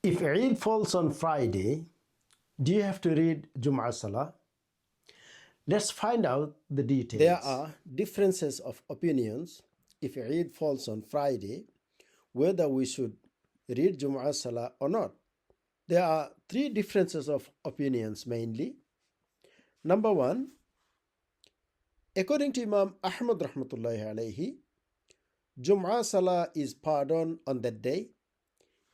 If Eid falls on Friday, do you have to read Jumu'ah Salah? Let's find out the details. There are differences of opinions if Eid falls on Friday, whether we should read Jumu'ah Salah or not. There are three differences of opinions mainly. Number one, according to Imam Ahmad rahmatullahi alayhi, Jumu'ah Salah is pardoned on that day.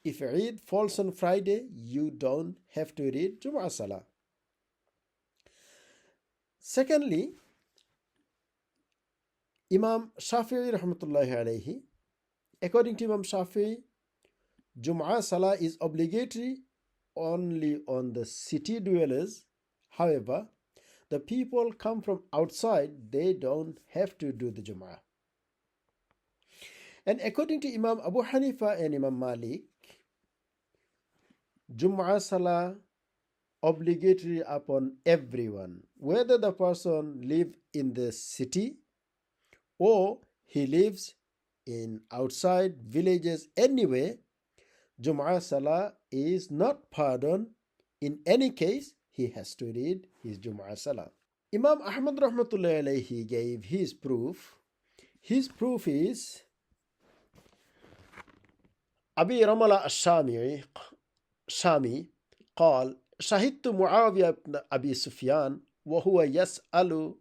If Eid falls on Friday, you don't have to read Jumu'ah Salah. Secondly, Imam Shafi'i rahmatullahi alayhi, according to Imam Shafi'i, Jumu'ah Salah is obligatory only on the city dwellers. However, the people come from outside, they don't have to do the Jumu'ah. And according to Imam Abu Hanifa and Imam Malik, Jumu'ah Salah obligatory upon everyone, whether the person live in the city or he lives in outside villages anyway. Jumu'ah Salah is not pardoned. In any case, he has to read his Jumu'ah Salah. Imam Ahmad rahmatullahi alayhi gave his proof. His proof is Abi Ramala الشامي قال شهدت معاوية بن أبي سفيان وهو يسأل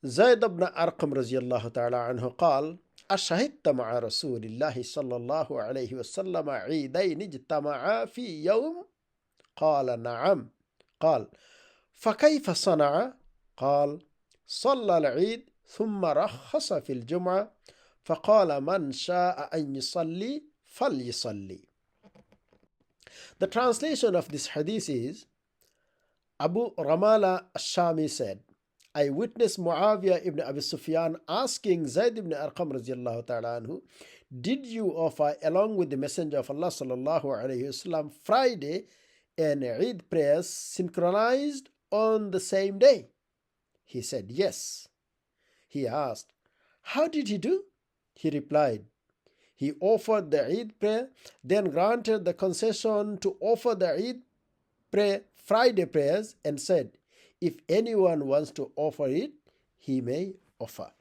زيد بن أرقم رضي الله تعالى عنه قال أشهدت مع رسول الله صلى الله عليه وسلم عيدين اجتمعا في يوم؟ قال نعم. قال فكيف صنع؟ قال صلى العيد ثم رخص في الجمعة فقال من شاء أن يصلي فليصلي. The translation of this hadith is, Abu Ramala al-Shami said, I witnessed Muawiyah ibn Abi Sufyan asking Zayd ibn Arqam radiallahu ta'ala anhu, did you offer along with the Messenger of Allah sallallahu alayhi wasallam Friday and Eid prayers synchronized on the same day? He said, yes. He asked, how did he do? He replied, he offered the Eid prayer, then granted the concession to offer the Eid Friday prayers and said, if anyone wants to offer it, he may offer.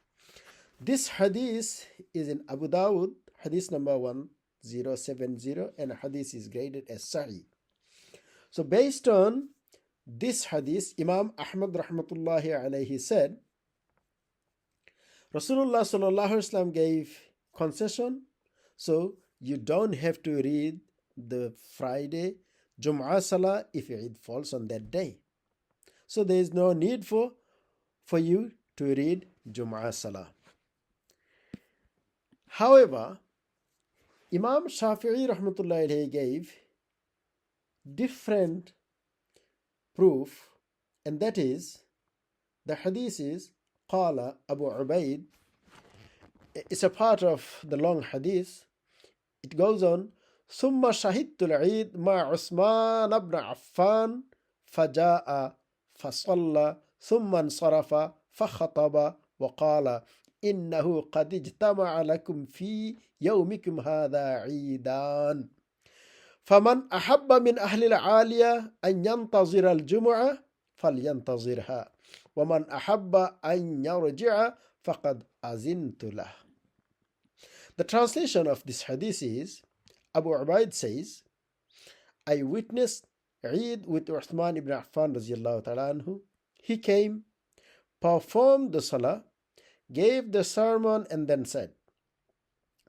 This hadith is in Abu Dawud, hadith number 1070, and hadith is graded as Sahih. So based on this hadith, Imam Ahmad rahmatullahi alayhi said, Rasulullah sallallahu alaihi wasallam gave concession, so you don't have to read the Friday Jumu'ah Salah if Eid falls on that day. So there is no need for you to read Jumu'ah Salah. However, Imam Shafi'i rahmatullahi alayhi gave different proof, and that is, the hadith is Qala Abu Ubaid. It's a part of the long hadith. It goes on, ثم شهدت العيد مع عثمان بن عفان فجاء فصلى ثم انصرف فخطب وقال إنه قد اجتمع لكم في يومكم هذا عيدان فمن أحب من أهل العالية أن ينتظر الجمعة فلينتظرها ومن أحب أن يرجع فقد أذنت له. The translation of this hadith is, Abu Ubaid says, I witnessed Eid with Uthman ibn Affan radiallahu ta'ala anhu. He came, performed the salah, gave the sermon, and then said,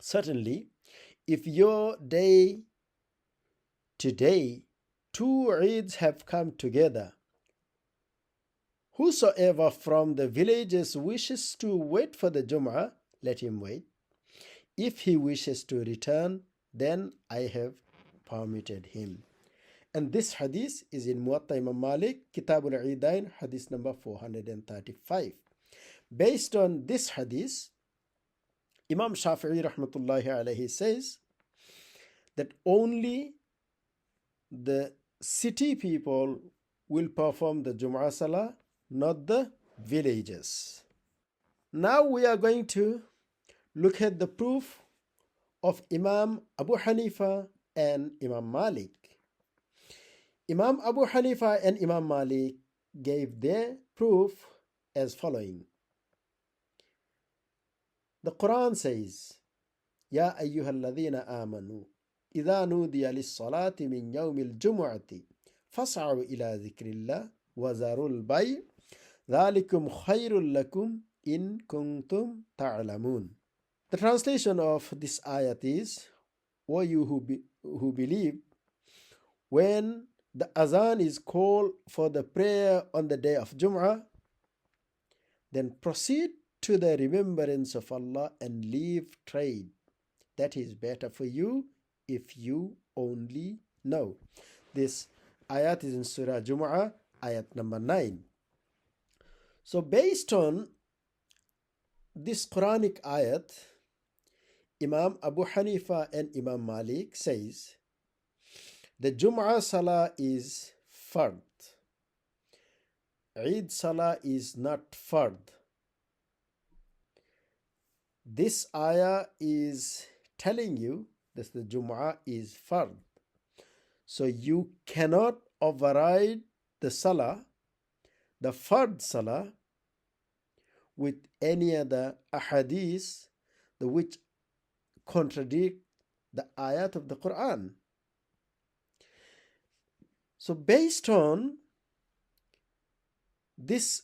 certainly, if your day today, two Eids have come together, whosoever from the villages wishes to wait for the Jumu'ah, let him wait. If he wishes to return, then I have permitted him. And this hadith is in Muwatta Imam Malik, Kitab al-Eidain, hadith number 435. Based on this hadith, Imam Shafi'i rahmatullahi alayhi says that only the city people will perform the Jumu'ah Salah, not the villages. Now we are going to look at the proof of Imam Abu Hanifa and Imam Malik. Imam Abu Hanifa and Imam Malik gave their proof as following. The Quran says, Ya ayyuhalladhina amanu, idha nudiya lis-salati min yawmil jumu'ati, fas'aw ila dhikrillah wa zarul bay', dhalikum khayrul lakum in kuntum ta'lamun. The translation of this ayat is, O you who believe, when the azan is called for the prayer on the day of Jum'ah, then proceed to the remembrance of Allah and leave trade. That is better for you if you only know. This ayat is in Surah Jumu'ah, ayat number 9. So based on this Quranic ayat, Imam Abu Hanifa and Imam Malik says, the Jum'ah Salah is fard. Eid Salah is not fard. This ayah is telling you that the Jum'ah is fard. So you cannot override the Salah, the fard Salah, with any other ahadith which contradict the ayat of the Quran. So based on this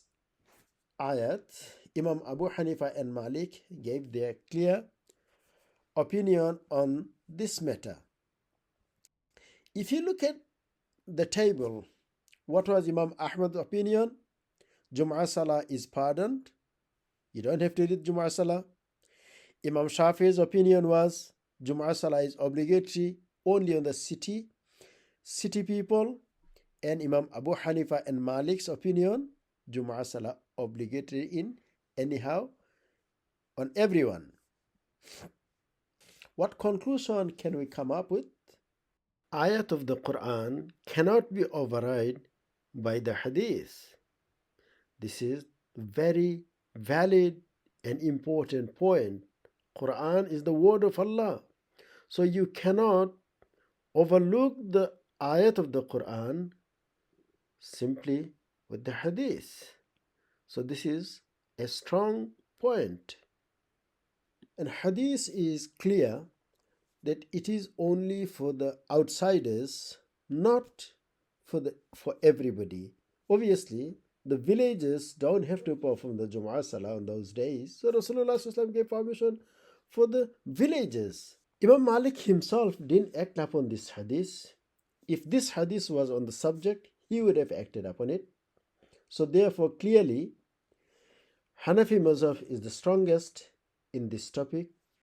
ayat, Imam Abu Hanifa and Malik gave their clear opinion on this matter. If you look at the table, what was Imam Ahmad's opinion? Jum'ah Salah is pardoned. You don't have to read Jum'ah Salah. Imam Shafi's opinion was Jum'ah Salah is obligatory only on the city people. And Imam Abu Hanifa and Malik's opinion, Jum'ah Salah obligatory in anyhow on everyone. What conclusion can we come up with? Ayat of the Quran cannot be overridden by the hadith. This is very valid and important point. Quran is the word of Allah. So you cannot overlook the ayat of the Quran simply with the hadith. So this is a strong point. And hadith is clear that it is only for the outsiders, not for everybody. Obviously, the villagers don't have to perform the Jum'ah Salah on those days. So Rasulullah SAW gave permission for the villagers. Imam Malik himself didn't act upon this hadith. If this hadith was on the subject, he would have acted upon it. So therefore, clearly, Hanafi mazhab is the strongest in this topic,